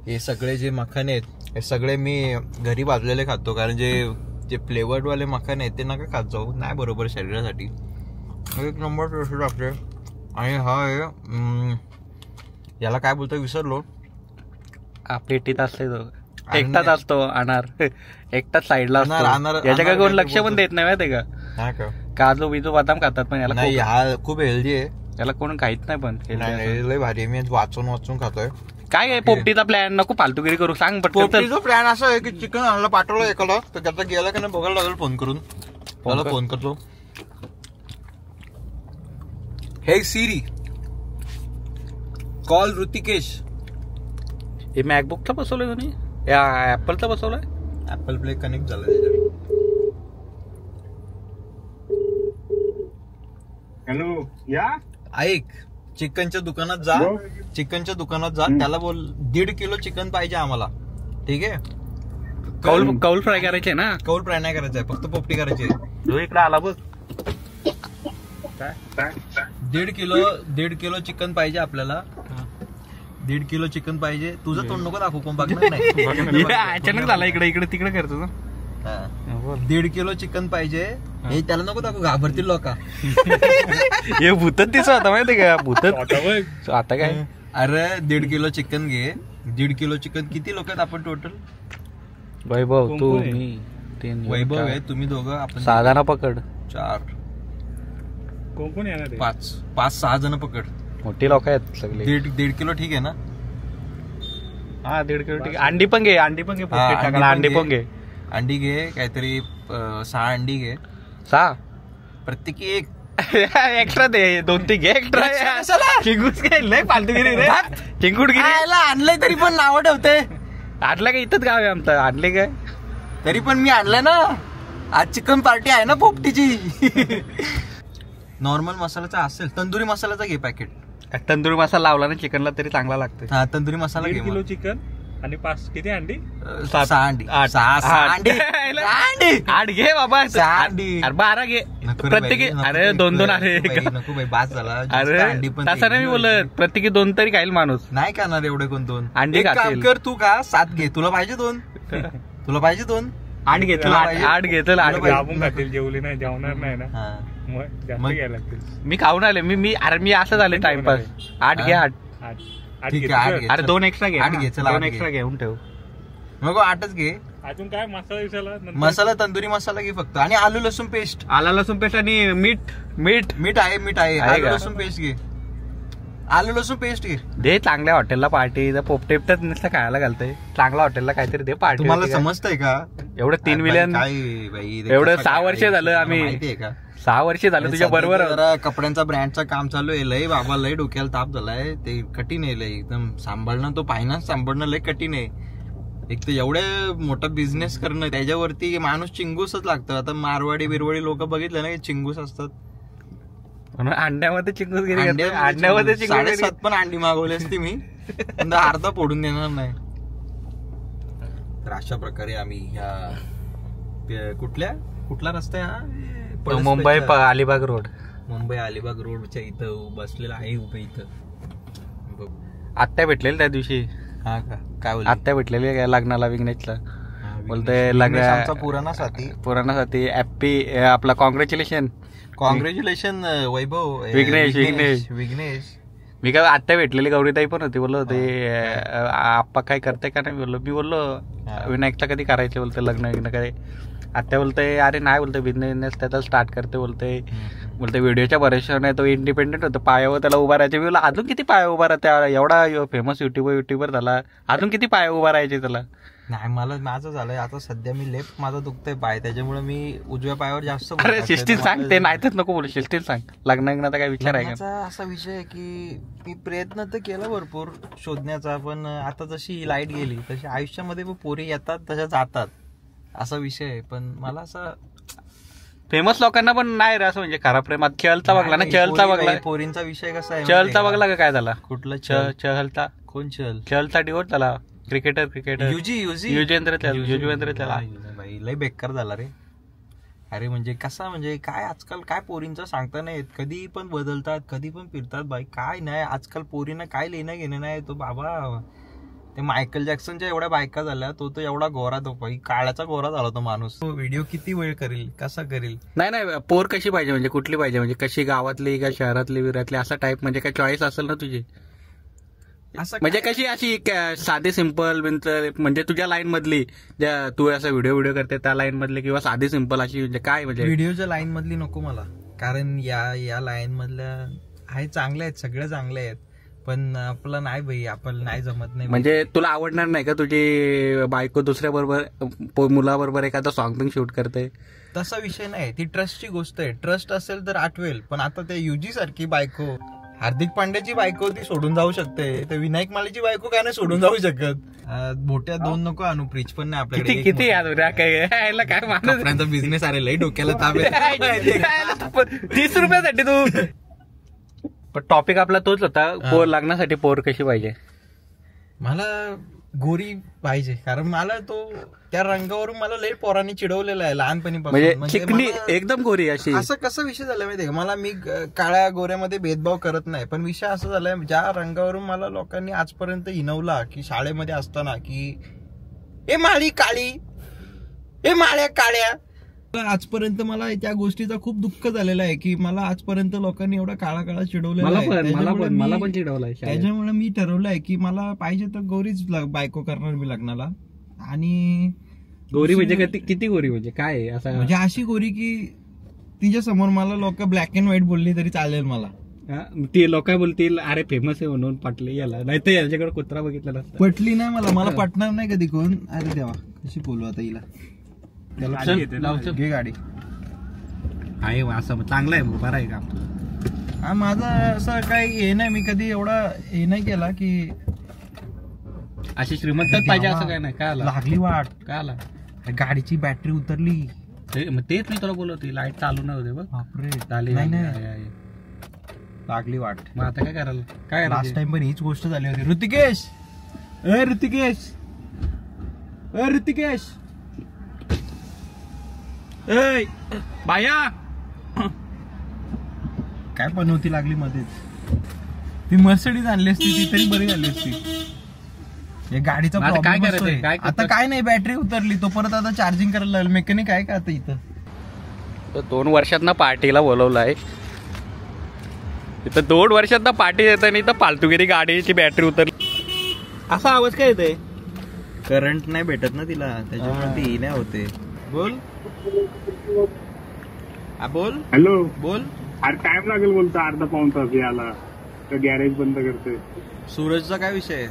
हे सगळे जे मखाने आहेत हे सगळे मी घरी भाजलेले खातो, कारण जे फ्लेवर्डवाले मखाने आहेत ते नका खात जाऊ, नाही बरोबर शरीरासाठी. एक नंबर टेस्ट लागते. आणि हा याला काय बोलतो विसरलो. पेटीत असते तो, एकटाच असतो अनार, एकटाच साईडला असतो, याच्याकडे कोण लक्ष पण देत नाही माहिती का. काजू बिजू बदाम खातात पण याला नाही, हा खूप हेल्दी आहे, याला कोण खाईत नाही. पण लय भारी, मी वाचून खातोय. काय आहे पोपटीचा प्लॅन, नको फालतूगिरी करू, सांग पोपटीचा प्लॅन असा आहे की चिकन आणायला पाठवलं एकाला, तर त्याचा गेला की नाही बघायला लागेल फोन करून. मला फोन करतो, हे सिरी कॉल ऋतिकेश. हे मॅकबुकचा बसवलंय तुम्ही, या ऍपलचा बसवलाय. ऍपल प्ले कनेक्ट झालं त्याच्यावर. हॅलो, या ऐक, चिकनच्या दुकानात जा, त्याला बोल 1.5 किलो चिकन पाहिजे आम्हाला, ठीक आहे. कौल फ्राय करायचे ना. कौल फ्राय नाही करायचंय, फक्त पोपटी करायची. इकडे आला बघ. 1.5 किलो चिकन पाहिजे आपल्याला. 1.5 किलो चिकन पाहिजे. तुझं तोंड नको दाखवू, कोण बघणार नाही. अचानक झाला इकडे तिकडे करतो. 1.5 किलो चिकन पाहिजे. हे त्याला नको दाखवू, घाबरतील लोक. हे भूतच दिसत आता माहिती का, भूतच आता काय. अरे 1.5 किलो चिकन घे. 1.5 किलो चिकन किती लोक आहेत आपण टोटल? वैभव, तू, मी, 3. वैभव आहे, तुम्ही दोघं, आपण 6 जण पकड. 4 कोण येणार? 5-6 जण पकड. मोठी लोक आहेत सगळे. 1.5 किलो ठीक आहे ना? हा, 1.5 किलो ठीक आहे. अंडी पण घे. अंडी पण घे. अंडी घे, काहीतरी 6 अंडी घे. 6 प्रत्येकी एक. एक्स्ट्रा दे, 2-3 घे एक्स्ट्रा. चिंगूस काय लय फालतूगिरी रे, चिंगूटगिरी. आणलंय तरी पण नाव ठेवते. आणलं का? इथंच गाव आहे आमचं. आणले काय तरी पण मी आणलंय ना, आज चिकन पार्टी आहे ना पोपटीची. नॉर्मल मसाल्याचा असेल, तंदुरी मसाल्याचा घे पॅकेट. तंदुरी मसाला लावला ना चिकनला तरी चांगला लागतो. हा, तंदुरी मसाला घे. 1.5 किलो चिकन आणि 5 किती अंडी? 6 अंडी. 8 घे बाबा. 6 अंडी. 12 घे प्रत्येकी. अरे 2-2 अरे नको बाई, बास झाला. अरे तसं नाही मी बोलत, प्रत्येकी 2 तरी खाईल माणूस. नाही खाणार एवढे कोण 2 अंडी. काम कर, तू का 7 घे. तुला पाहिजे 2? तुला पाहिजे 2? 8 घे. 8 घेतलं. 8 आपण खातील, जेवली नाही, जेवणार नाही ना, मग घ्यायला लागतील. मी खाऊन आले. मी असं झाले टाइमपास. 8 घे. 8 ठीक आहे. अरे 2 एक्स्ट्रा घे. 8 घे. चला 2 एक्स्ट्रा घेऊन ठेव. नको 8च घे. अजून काय मसाला मसाला तंदुरी मसाला घे फक्त. आणि आलू लसूण पेस्ट. आला लसूण पेस्ट आणि मीठ आहे. आलू लसूण पेस्ट घे. आलू लसूण पेस्ट घे. दे चांगल्या हॉटेलला पार्टी. पोपटेपटच नुसतं खायला घालतंय. चांगल्या हॉटेलला काहीतरी दे पार्टी. तुम्हाला समजतंय का? एवढं 3 मिलियन काय बाई, एवढं 6 वर्ष झालं आम्ही. माहितीये का? 6 वर्ष झालं तुझ्या बरोबर. जरा कपड्यांचा ब्रँडचं काम चालू आहे. लय बाबा, लय डोक्याला ताप झालाय. ते कठीण आहे लय एकदम सांभाळणं. तो फायनान्स सांभाळणं लय कठीण आहे. एक तर एवढे मोठा बिझनेस करणं, त्याच्यावरती माणूस चिंगूसच लागतं. आता मारवाडी बिरवाडी लोक बघितले ना, चिंगूस असतात. अंड्यामध्ये चिंगूस गेली. अंड्यामध्ये 7.5 पण अंडी मागवली असती मी, पण अर्धा फोडून देणार नाही. तर अशा प्रकारे आम्ही ह्या कुठला रस्ता आहे हा? मुंबई अलिबाग रोड. मुंबई अलिबाग रोडच्या इथं बसलेला आहे. उभे इथं आत्या भेटलेली त्या दिवशी. हा का? काय बोल? आत्या भेटलेली लग्नाला विघ्नेशला. बोलते लग्न पुराणा साथी हॅपी आपला कॉंग्रॅच्युलेशन वैभव. विघ्नेश. मी काय आत्या भेटलेली गौरीताई पण होती. बोललो होते आप्पा काय करते का नाही. मी बोललो विनायकला कधी करायचे बोलते लग्न कधी. आत्या बोलते अरे नाही, बोलते बिझनेस त्याचा स्टार्ट करते. बोलते व्हिडिओच्या भरोश्यावर नाही, तो इंडिपेंडेंट होतो, पायावर त्याला उभा राहायचे. मी बोललो अजून किती पाया उभा राहते, एवढा फेमस युट्यूबर झाला, अजून किती पाया उभा राहायचे त्याला. नाही, माझं झालंय आता सध्या. मी लेफ्ट माझा दुखतोय पाय, त्याच्यामुळे मी उजव्या पायावर जास्त. अरे शिस्तीत सांग, ते नाहीतच नको बोलू. शिस्तीत सांग. लग्नाचा काय विचार आहे का? असा विषय आहे की मी प्रयत्न तर केला भरपूर शोधण्याचा, पण आता जशी लाईट गेली तशी आयुष्यामध्ये पोरी येतात तशा जातात, असा विषय आहे. पण मला असं फेमस लोकांना पण नाही रे असं म्हणजे खरा प्रेमात. चहलचा बघला ना, चहलचा बघला. पोरींचा विषय कसा आहे, चहलचा बघला का काय झाला? कुठला चहलचा? कोण चहल? चहलचा डिवोर्स झाला. क्रिकेटर युजवेंद्र त्याला बाई लय बेकार झाला रे. अरे म्हणजे कसा, म्हणजे काय आजकाल काय पोरींचं सांगता नाही, कधी पण बदलतात, कधी पण फिरतात बाई. काय नाही आजकाल पोरींना काय लेणं घेणं नाही. तो बाबा ते मायकल जॅक्सनच्या एवढ्या बायका झाल्या, तो एवढा गोरा, तो काळ्याचा गोरा झाला तो माणूस. तो व्हिडिओ किती वेळ करेल, कसा करेल? नाही पोर कशी पाहिजे, म्हणजे कुठली पाहिजे, म्हणजे कशी, गावातली का शहरातली विरातली, असा टाईप, म्हणजे काय चॉईस असेल ना तुझी? असं म्हणजे कशी अशी साधी सिंपल, म्हणजे तुझ्या लाईन मधली, ज्या तू असं व्हिडिओ करते त्या लाईन मधली, किंवा साधी सिंपल अशी, म्हणजे काय, म्हणजे व्हिडिओच्या लाईन मधली नको मला, कारण या लाईन मधल्या आहे चांगल्या आहेत, सगळ्या चांगल्या आहेत, पण आपलं नाही भाई, आपल्याला नाही जमत नाही. म्हणजे तुला आवडणार नाही का तुझी बायको दुसऱ्या बरोबर, मुलाबरोबर एखादा सॉन्ग पण शूट करते? तसा विषय नाही, ती ट्रस्टची गोष्ट आहे. ट्रस्ट असेल तर आठवेल, पण आता ते युजी सारखी बायको, हार्दिक पांड्याची बायको ती सोडून जाऊ शकते, तर विनायक मालीची बायको काय नाही सोडून जाऊ शकत. मोठ्या दोन नको आणू, फ्रीज पण नाही आपल्याकडे. किती काय कपड्यांचा बिझनेस आहे, लई डोक्याला ताप आहे. 30 रुपयासाठी तू. पण टॉपिक आपला तोच होता, लग्नासाठी पोर कशी पाहिजे? मला गोरी पाहिजे, कारण मला तो त्या रंगावरून मला लई पोरांनी चिडवलेला आहे लहानपणीपासून. म्हणजे चिकनी एकदम गोरी अशी. असं कसा विषय झाला माहितीये का, मला, मी काळ्या गोऱ्यामध्ये भेदभाव करत नाही, पण विषय असा झालाय, ज्या रंगावरून मला लोकांनी आजपर्यंत हिनवला, की शाळेमध्ये असताना, की ए माळी काळी, ए माळ्या काळ्या, आजपर्यंत मला त्या गोष्टीचा खूप दुःख झालेलं आहे, की मला आजपर्यंत लोकांनी एवढा काळा चिडवलेला आहे. मला पण चिडवलंय. त्याच्यामुळे मी ठरवलंय की मला पाहिजे तर गोरीच बायको करणार मी लग्नाला. आणि गोरी म्हणजे किती गोरी, म्हणजे काय असं, म्हणजे अशी गोरी की तिच्या समोर मला लोक ब्लॅक अँड व्हाईट बोलली तरी चालेल मला. ती लोक बोलतील अरे फेमस आहे म्हणून पटली याला, नाही तर याच्याकडे कुत्रा बघितला नसता. पटली नाही मला पटणार नाही कधी कोण. अरे देवा, कशी बोलू आता हिला. घे गाडी आहे असं चांगलं आहे, बरं आहे काम. हा, माझं असं काही हे नाही, मी कधी एवढा हे नाही केला की अशी श्रीमंतच पाहिजे असं काय नाही. काय आला लागली वाट, काय आला, गाडीची बॅटरी उतरली. तेच मी तुला बोलवते, लाईट चालू नाही होते बघ. बापरे, नाही लागली वाट. मग आता काय करायला, काय लास्ट टाइम पण हीच गोष्ट झाली होती. ऋतिकेश, ऋतिकेश बाया, काय पनवती लागली मध्येच. ती मर्सिडीज आणली असती ती तरी बरी झाली असती. हे गाडीचा काय करायचं, आता काय नाही, बॅटरी उतरली, तो परत आता चार्जिंग करायला लागेल. मेकॅनिक आहे का आता इथं? 2 वर्षात पार्टीला बोलवलाय, इथं 2 वर्षात पार्टी देताना इथं फालतूगिरी, गाडीची बॅटरी उतरली. असा आवाज काय येतोय? करंट नाही भेटत ना तिला, त्याच्यामुळे ती नाही होते. बोल, बोल. हॅलो, बोल. अरे टाइम लागेल बोलतो, अर्धा पाऊण तास याला, तर गॅरेज बंद करते. सूरजचा काय विषय आहे?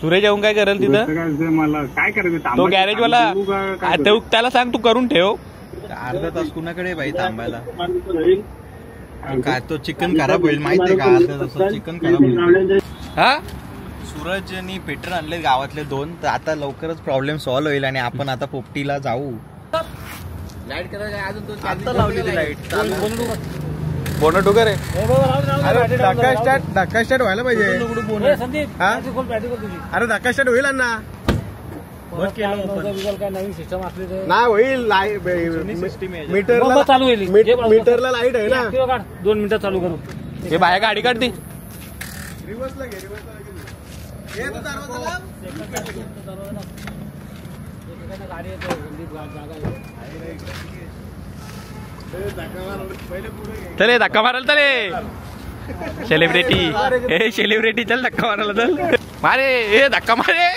सूरज येऊन काय करेल तिथं? मला काय करायचं, तो गॅरेजवाला, त्याला सांग तू करून ठेव. अर्धा तास कुणाकडे बाई थांबायला? काय तो चिकन खराब होईल माहितीये का? अर्धा तास चिकन खराब होईल. हा, सूरजनी पेटर आणले गावातले 2, तर आता लवकरच प्रॉब्लेम सॉल्व्ह होईल आणि आपण आता पोपटीला जाऊ. लाईट आता लावलेली लाईट बोनट वगैरे. अरे धक्का स्टार्ट व्हायला पाहिजे. अरे धक्का स्टार्ट होईल ना, नाही होईल. मीटरला चालू होईल, मीटरला लाईट आहे ना. 2 मिनिटं चालू करू. हे बाहेर गाडी काढते. रिव्हर्सला घे, चले धक्का मारायला, चले सेलिब्रिटी चल धक्का मारायला, चल मारे, हे धक्का मारे,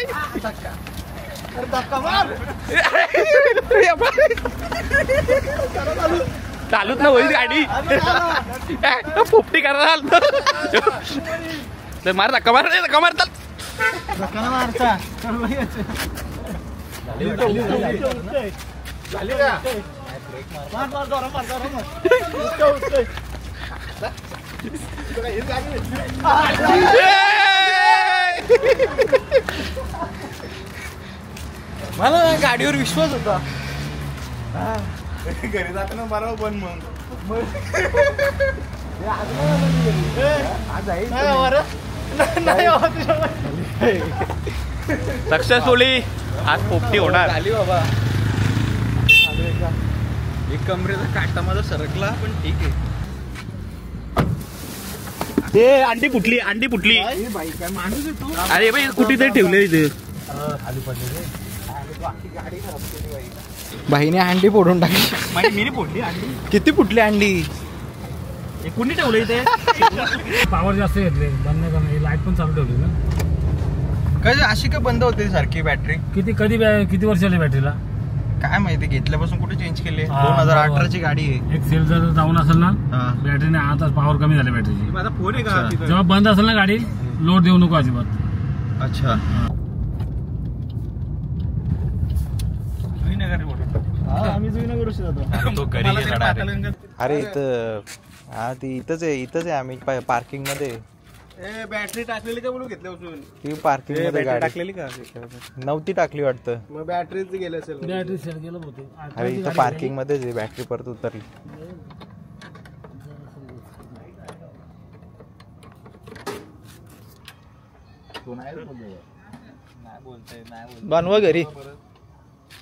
चालूच ना होईल गाडी. पोपटी करायला मार, धक्का मार, धक्का मार, चल मला गाडीवर विश्वास होता. घरी जाताना बरोबर पण मग सक्सेसफुली आज पोपटी होणार. झाली बाबा. एक कमरेचा काटा माझा सरकला, पण ठीक आहे. ते अंडी फुटली. बाई काय माणूस आहे तू? अरे बाई कुठे तरी ठेवले इथे. खाली पडले भाईने अंडी फोडून टाकली. मी फोडली अंडी. किती फुटली अंडी? कुणी ठेवलं इथे? पावर जास्त घेतले, बंद नाही करणार. लाईट पण चालू ठेवली ना. काय अशी का बंद होते सारखी बॅटरी? किती वर्ष आली बॅटरीला काय माहिती, घेतल्यापासून कुठे चेंज केली? 2018ची गाडी आहे. एक सेल जर जाऊन असेल ना बॅटरीने आता पावर कमी झाली बॅटरीची. माझा फोन आहे का? जेव्हा बंद असेल ना गाडी लोड देऊ नको अजिबात. अच्छा. अरे इथं ती इथंच आहे आम्ही पार्किंग मध्ये. बॅटरी टाकलेली का म्हणून घेतल्या उचलून? ती पार्किंग मध्ये गाडी टाकलेली का? नव्हती टाकली वाटतं. मग बॅटरीच गेलं असेल. बॅटरी सेल गेलं होते. अरे इथं पार्किंग मध्येच आहे, बॅटरी परत उतरली. बनवा घरी.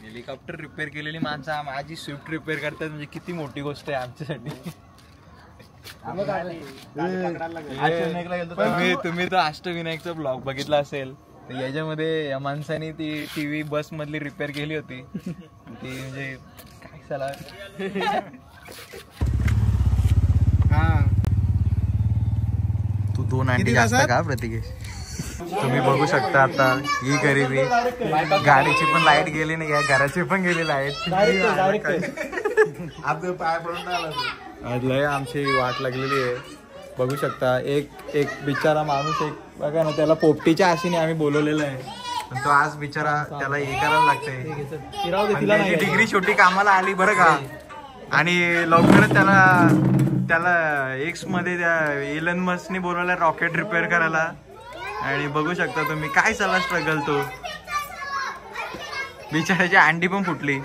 हेलिकॉप्टर रिपेअर केलेली माणसं माझी स्विफ्ट रिपेअर करतात म्हणजे किती मोठी गोष्ट आहे आमच्यासाठी. तुम्ही तो अष्टविनायकचा ब्लॉग बघितला असेल तर याच्यामध्ये या माणसाने ती टीव्ही बस मधली रिपेअर केली होती. ती म्हणजे काय चला. तू 2 अंडी जास्त का प्रतीकेश? तुम्ही बघू शकता आता ही गरिबी. गाडीची पण लाईट गेली नाही, घराची पण गेली लाईट. आज लय आमची वाट लागलेली आहे. बघू शकता एक बिचारा माणूस, एक बघा ना, त्याला पोपटीच्या आशेने आम्ही बोलवलेलं आहे. तो आज बिचारा त्याला हे करायला लागतंय. डिग्री छोटी कामाला आली बरं का. आणि लवकरच त्याला एक्स मध्ये त्या इलन मस्कने बोलवलं रॉकेट रिपेअर करायला. आणि बघू शकता तुम्ही काय चालला स्ट्रगल तो. बिचाराची अंडी पण फुटली.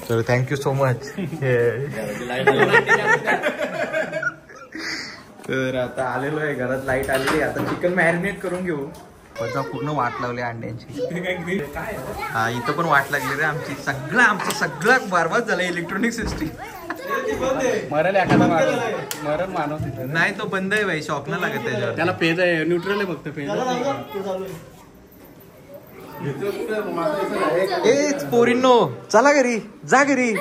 चल थँक्यू सो मच. तर आता आलेलो आहे घरात, लाईट आलेली. आता चिकन मॅरिनेट करून घेऊ. आता पूर्ण वाट लावली अंड्यांची. हा इथं पण वाट लागली रे आमची. आमचं सगळं बरबाद झालं इलेक्ट्रॉनिक सिस्टीम. मरल एखादा मरल माणूस नाही तो बंद आहे भाई, शॉक नाही लागत त्याच्यावर. त्याला पेज आहे, न्यूट्रल आहे फक्त पेज. ए पोरींनो चला घरी, जा घरी.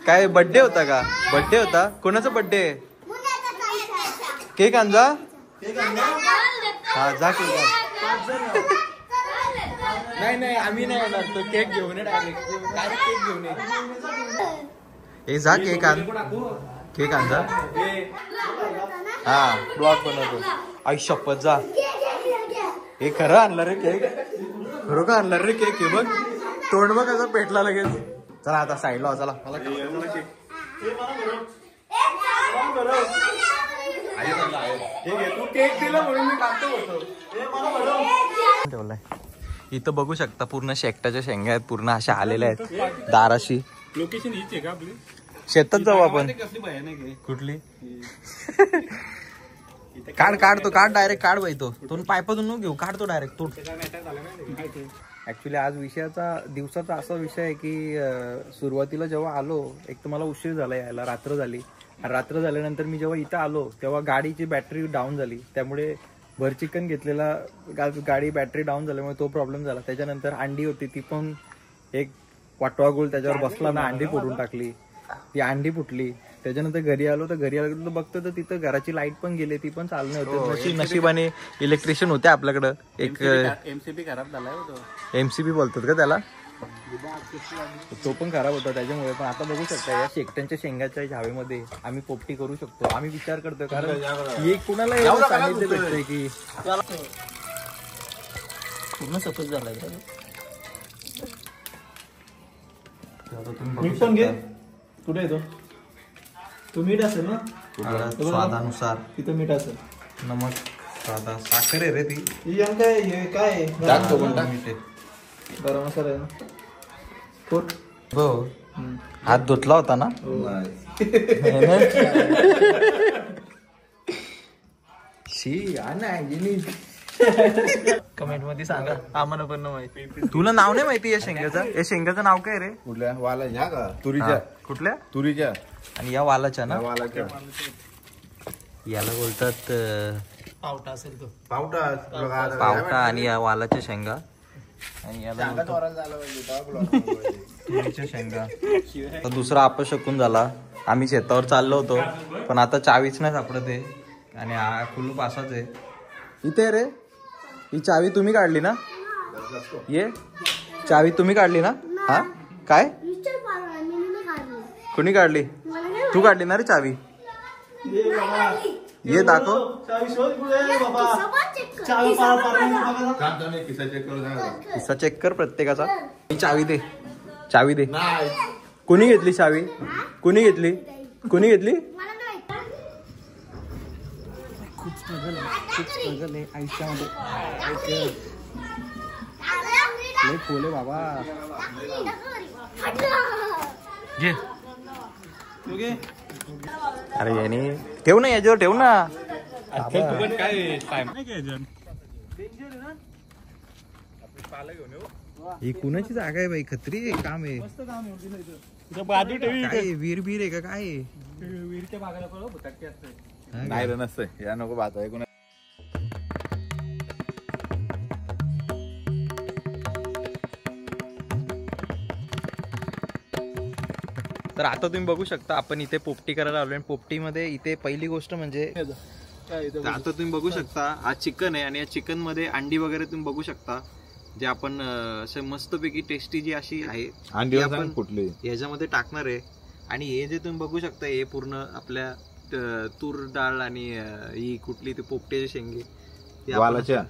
काय बर्थडे होता का? बर्थडे होता कोणाचा? बर्थडे केक आण जा. हा जा केक आण. नाही आम्ही नाही येणार, तो केक घेऊन डायरेक्ट केक घेऊन ये. जा केक आण जा. हा ब्लॉग बनवतो. आई शपथ जा. हे खरं आणलं रे केक, खरोखर आणलं रे केक. हे बघ तोंड बघ असं पेटला लगेच. चला आता साईडला चला. ठेवलाय इथं बघू शकता. पूर्ण शेकटाच्या शेंगा आहेत, पूर्ण अशा आलेल्या आहेत दाराशी. लोकेशन हीच आहे का आपली? शेतात जाऊ आपण. कुठली? काढ तो डायरेक्ट काढ बाई. तो पायपातून न घेऊ, काढतो डायरेक्ट तो. ऍक्च्युली आज दिवसाचा असा विषय आहे की सुरुवातीला जेव्हा आलो, एक तर मला उशीर झाला यायला, रात्र झाली. रात्र झाल्यानंतर मी जेव्हा इथं आलो तेव्हा गाडीची बॅटरी डाऊन झाली. त्यामुळे भर चिकन घेतलेला, गाडी बॅटरी डाऊन झाल्यामुळे तो प्रॉब्लेम झाला. त्याच्यानंतर अंडी होती, ती पण एक वाटवा गोल त्याच्यावर बसला ना, अंडी फोडून टाकली. ती अंडी फुटली. त्याच्यानंतर घरी आलो तर बघतो तर तिथं घराची लाईट पण गेली, ती पण चालू नव्हती. नशिबाने इलेक्ट्रिशियन होते आपल्याकडं. एक एमसीबी खराब झालाय. एमसीबी बोलतात का त्याला, तो पण खराब होता त्याच्यामुळे. पण आता बघू शकता या शेकट्यांच्या शेंगाच्या झावेमध्ये आम्ही पोपटी करू शकतो. आम्ही विचार करतोय, कारण हे कुणाला एवढं सांगितलं भेटतंय की पूर्ण सफेद झालाय. मीठ पण घे. कुठे येतो तू? मीठ असेल ना स्वादानुसार. तिथं मीठ असेल, नमक, साधा साखर आहे रे ती. काय गरम मसाला आहे ना. हो हात धुतला होता ना. शी कमेंट मध्ये सांगा, आम्हाला पण माहिती. तुला नाव नाही माहिती या शेंगाचं? या शेंगाचं नाव काय रे? कुठल्या वालाच्या का तुरीच्या? कुठल्या? तुरीच्या आणि या वालाच्या ना? वालाच्या याला बोलतात पावटा असेल तो. पावटा आणि या वालाच्या शेंगा आणि याला तुरीच्या शेंगा. तर दुसरा अपशकून झाला. आम्ही शेतावर चाललो होतो पण आता चावीच नाही सापडत आहे आणि हा कुलूप असाच आहे. इथे रे ही चावी तुम्ही काढली ना? ये चावी तुम्ही काढली ना? हा काय कोणी काढली? तू काढली ना रे चावी? ये दाखव. किस्सा चेक कर प्रत्येकाचा. चावी दे, चावी दे. कोणी घेतली चावी? कोणी घेतली? कोणी घेतली? खूप स्ट्रगल आहे आयुष्यामध्ये. लय खोले बाबा. घे. अरे याने ठेव ना, याच्यावर ठेव ना. ही कुणाची जागा आहे बाई? खत्री काम आहे. काय वीर बीर आहे का काय? विहिरीच्या बागाला नाही रे नसतंय. या नको बात आहे. तर आता तुम्ही बघू शकता आपण इथे पोपटी करायला आलोय. पोपटीमध्ये इथे पहिली गोष्ट म्हणजे आता तुम्ही बघू शकता हा चिकन आहे आणि या चिकन मध्ये अंडी वगैरे तुम्ही बघू शकता जे आपण असे मस्तपैकी टेस्टी जी अशी आहे अंडी आपण फुटली याच्यामध्ये टाकणार आहे. आणि हे जे तुम्ही बघू शकता हे पूर्ण आपल्या तूर डाळ आणि ही कुठली ती पोपटीची शेंगे वालाच्या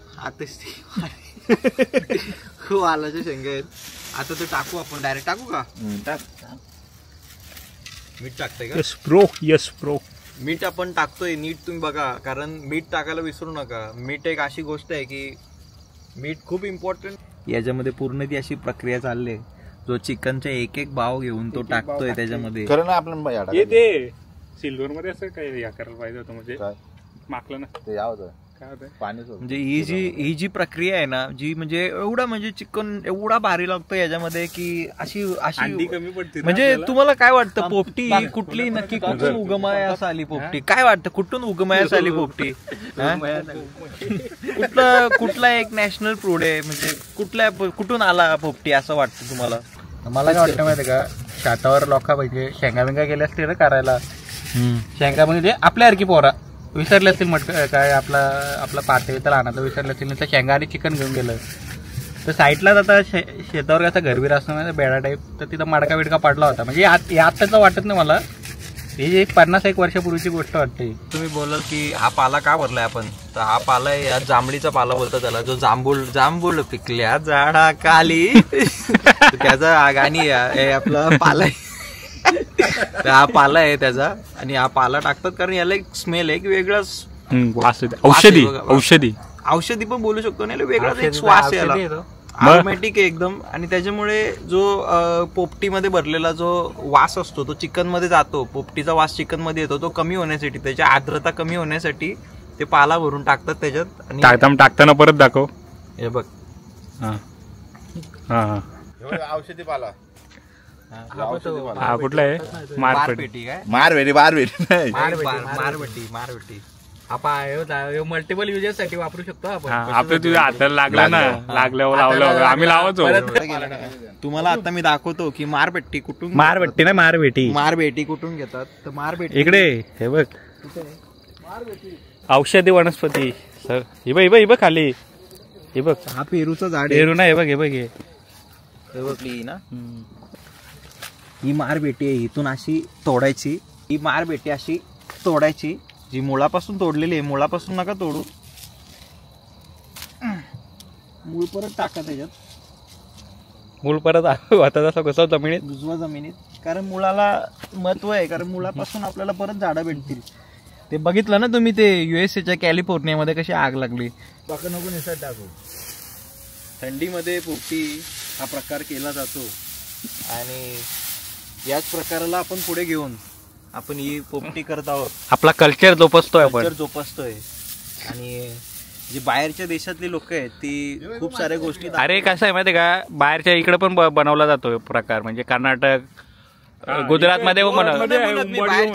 वालाच्या शेंगे आहेत. आता ते टाकू आपण. डायरेक्ट टाकू का? मीठ टाकतंय का? Yes pro. मीठ आपण टाकतोय नीट तुम्ही बघा, कारण मीठ टाकायला विसरू नका. मीठ एक अशी गोष्ट आहे की मीठ खूप इम्पॉर्टंट. याच्यामध्ये पूर्ण ती अशी प्रक्रिया चालली आहे. जो चिकनचा एक एक भाव घेऊन तो टाकतोय त्याच्यामध्ये. खरं ना आपल्याला ते सिल्वर मध्ये असं काही या करायला पाहिजे होतं म्हणजे माकलं ना ते यावं काय होतं पाणी. म्हणजे ही जी प्रक्रिया आहे ना जी म्हणजे एवढा म्हणजे चिकन एवढा भारी लागतो याच्यामध्ये की अशी अंडी कमी पडते. म्हणजे तुम्हाला काय वाटतं पोपटी कुठली नक्की कुठून उगमायास आली पोपटी? काय वाटतं कुठून उगमायास आली पोपटी? कुठला एक नॅशनल फूड आहे म्हणजे कुठून आला पोपटी असं वाटतं तुम्हाला? मला काय वाटतं माहिती का, शातावर लोका पाहिजे शेंगा बिंगा गेले असते ना करायला. शेंगा म्हणजे आपल्यासारखी पोरा विसरले असतील काय आपला पाते तर आणा विसरले असतील तर शेंगा आणि चिकन घेऊन गेलं तर साईडलाच आता शेतावर कसा घरबीर असतो बेडा टाईप तर तिथं मडका बिडका पडला होता. म्हणजे आत्ताचं वाटत नाही मला, ही 50-1 वर्षापूर्वीची गोष्ट वाटते. तुम्ही बोलाल की हा पाला का भरलाय आपण, तर हा पाला आहे या जांभळीचा पाला बोलतात त्याला, जो जांभूळ पिकल्या झाडा खाली त्याचा गाणी आपला पाला आहे. तर हा पाला आहे त्याचा आणि हा पाला टाकतात कारण याला एक स्मेल आहे की वेगळाच औषधी पण बोलू शकतो ना, वेगळाच एक श्वास आहे, अरोमॅटिक आहे एकदम. आणि त्याच्यामुळे जो पोपटीमध्ये भरलेला जो वास असतो तो चिकन मध्ये जातो. पोपटीचा वास चिकन मध्ये येतो, तो कमी होण्यासाठी त्याची आर्द्रता कमी होण्यासाठी ते पाला भरून टाकतात त्याच्यात. आणि टाकताना परत दाखव. हे बघ औषधी पाला कुठला आहे? मारपेटी काय मारवेटी मारपेटी आपण मल्टिपल युजेस साठी वापरू शकतो आपण. आपलं तुझ्या हाताला लागला ना, लागल्यावर लावलं आम्ही लावायचो. तुम्हाला आता मी दाखवतो की मारपेटी कुठून मारपेटी ना मारपेटी कुठून घेतात. तर मारपेटी इकडे हे बघ औषधी वनस्पती सर. हे बघ खाली हे बघ, हा पेरूचा झाड पेरू ना, हे बघ हे बघली ना. ही मारपेटी आहे, इथून अशी तोडायची. ही मारपेटी अशी तोडायची जी मुळापासून तोडलेली आहे. मुळापासून नका तोडू, मूळ परत टाका त्याच्यात. मूळ परत आता जसं कसं जमिनीत बुजवा जमिनीत, कारण मुळाला महत्व आहे, कारण मुळापासून आपल्याला परत झाडं भेटतील. ते बघितलं ना तुम्ही ते USA च्या कॅलिफोर्नियामध्ये कशी आग लागली. बाका नको निसर्ग टाकू. थंडीमध्ये पोपटी हा प्रकार केला जातो आणि याच प्रकाराला आपण पुढे घेऊन आपण ही पोपटी करत आहोत. आपला कल्चर जोपासतोय आपण. जोपासतोय. आणि जी बाहेरच्या देशातली लोक आहेत ती खूप साऱ्या गोष्टी अरे कसं आहे माहिती आहे का, बाहेरच्या इकडे पण बनवला जातो प्रकार, म्हणजे कर्नाटक गुजरातमध्ये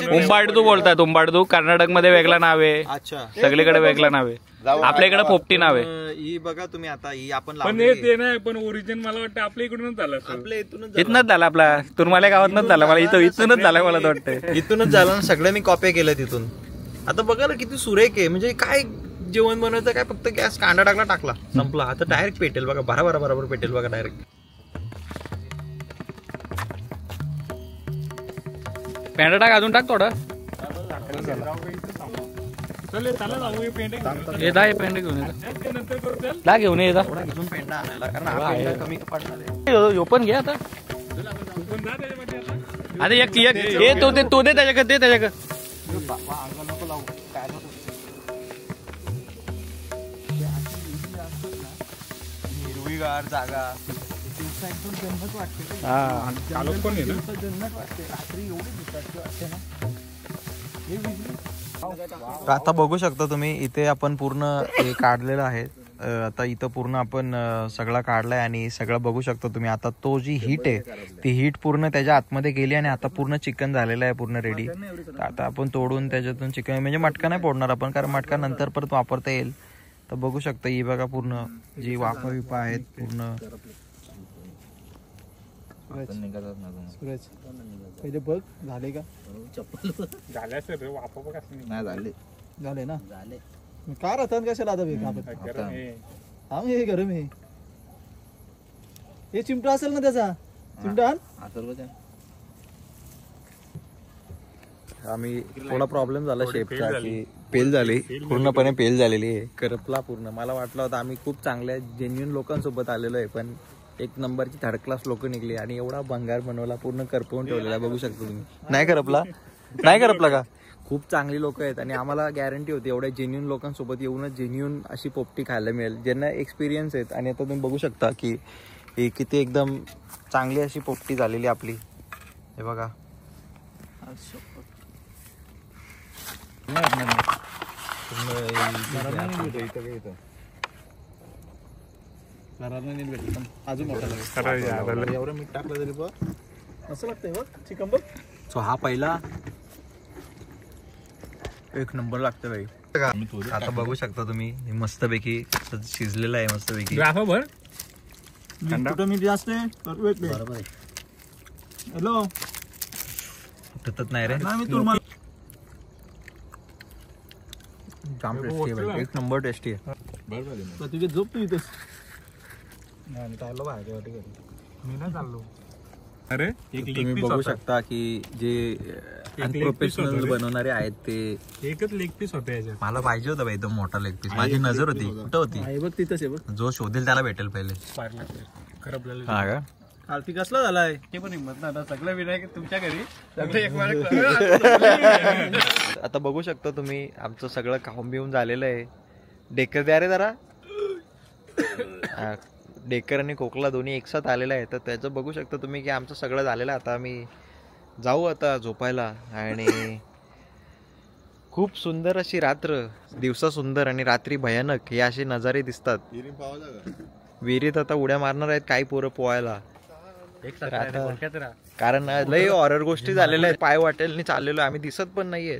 उंबाडदू बोलतात, उंबाडदू कर्नाटकमध्ये वेगळा नाव आहे, अच्छा सगळीकडे वेगळा नाव आहे, आपल्या इकडे पोपटी नाव आहे. ही बघा तुम्ही आता ही आपण पण हे ते नाही, पण ओरिजिन मला वाटतं आपल्या इकडूनच झालं असेल. आपल्या इथूनच इथनच झाला आपला, तुरमाल्या गावातनच झाला, मला इथूनच झाला मला तर वाटतं. इथूनच झालं ना, सगळ्यांनी कॉप्या केल्या तिथून. आता बघा ना किती सुरेख आहे, म्हणजे काय जेवण बनवायचं काय, फक्त गॅस कांदा टाकला संपला. आता डायरेक्ट पेटेल बघा, बरोबर पेटेल बघा डायरेक्ट. पेंडा टाक, अजून टाक थोडं. येता हे पेंडे घेऊन येता घेऊन येता घेऊन पेंडा आणायला, कारण हा पेंडा कमी पडणार. ओपन घे आता. अरे एक हे तो दे त्याच्याकडे, दे त्याच्याकडे. हिरवीगार जागा, आता बघू शकता तुम्ही इथे आपण पूर्ण हे काढलेलं आहे. आता इथं पूर्ण आपण सगळं काढलाय आणि सगळं बघू शकता तुम्ही. आता तो जी हीट आहे ती हीट पूर्ण त्याच्या आतमध्ये गेली आणि आता पूर्ण चिकन झालेलं आहे, पूर्ण रेडी. आता आपण तोडून त्याच्यातून चिकन, म्हणजे मटका नाही फोडणार आपण, कारण मटका नंतर परत वापरता येईल. तर बघू शकता ही बघा पूर्ण जी वाफा विपा आहेत पूर्ण. पहिले बघ झाले का, झाल्या सर वापा बघ नाही झाले. झाले ना, का राहतात कशाला आता हा हे गरम आहे. हे चिमटा असेल ना त्याचा, चिमटा आम्ही थोडा प्रॉब्लेम झाला शेपचा, की पेल झाली पूर्णपणे, पेल झालेली आहे, करपला पूर्ण. मला वाटलं होतं आम्ही खूप चांगल्या जेन्युइन लोकांसोबत आलेलो आहे, पण एक नंबरची थर्ड क्लास लोक निघली आणि एवढा भंगार बनवला, पूर्ण करपवून ठेवलेला. बघू शकतो तुम्ही. नाही करपला का? खूप चांगली लोक आहेत आणि आम्हाला गॅरंटी होती एवढ्या जेन्युइन लोकांसोबत येऊनच जेन्युइन अशी पोपटी खायला मिळेल, ज्यांना एक्सपिरियन्स आहेत. आणि आता तुम्ही बघू शकता की ही किती एकदम चांगली अशी पोपटी झालेली आपली. हे बघा, अजून मोठा एवढं मीठ टाकलं तरी बघ असं लागतंय बघ चिकन बघ. सो हा पहिला एक नंबर लागतं भाई. आता बघू शकता तुम्ही मस्तपैकी शिजलेला आहे, मस्तपैकी. कुठं मीठ जास्त आहे बरोबर आहे. हॅलो तुटत नाही रे, जाम टेस्टी आहे, एक नंबर टेस्टी आहे. तुझे झोप तू इथेच. मी ना चाललो. अरे तुम्ही बघू शकता की जे अनप्रोफेशनल बनवणारे आहेत ते एकच लेग पीस होते याच्यात. मला पाहिजे होता भाई एकदम मोठा लेग पीस. माझी नजर होती कुठं होती, आहे बघ तिथंच आहे बघ. जो शोधेल त्याला भेटेल पहिले. खराब झालं. हा का? आरती कसला झालाय ते पण हिंमत ना, सगळं विनायक तुमच्या घरी सगळे आता बघू शकता तुम्ही आमचं सगळं खाऊन बिऊन झालेलं आहे. डेकर द्या रे जरा. डेकर आणि खोकला दोन्ही एकसाथ आलेला आहे. तर त्याचं बघू शकता तुम्ही की आमचं सगळं झालेलं आहे. आता आम्ही जाऊ आता झोपायला. आणि खूप सुंदर अशी रात्र, दिवसा सुंदर आणि रात्री भयानक हे असे नजारे दिसतात. विहिरीत आता उड्या मारणार आहेत काही पोरं पोहायला. कारण लय हॉरर गोष्टी झालेल्या आहेत. पाय वाटेल चाललेलो आम्ही, दिसत पण नाहीये.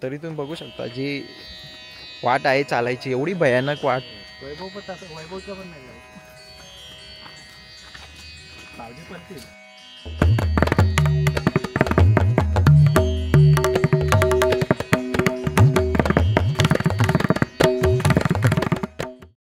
तरी तुम्ही बघू शकता जी वाट आहे चालायची, एवढी भयानक वाट. वैभवचं पण नाही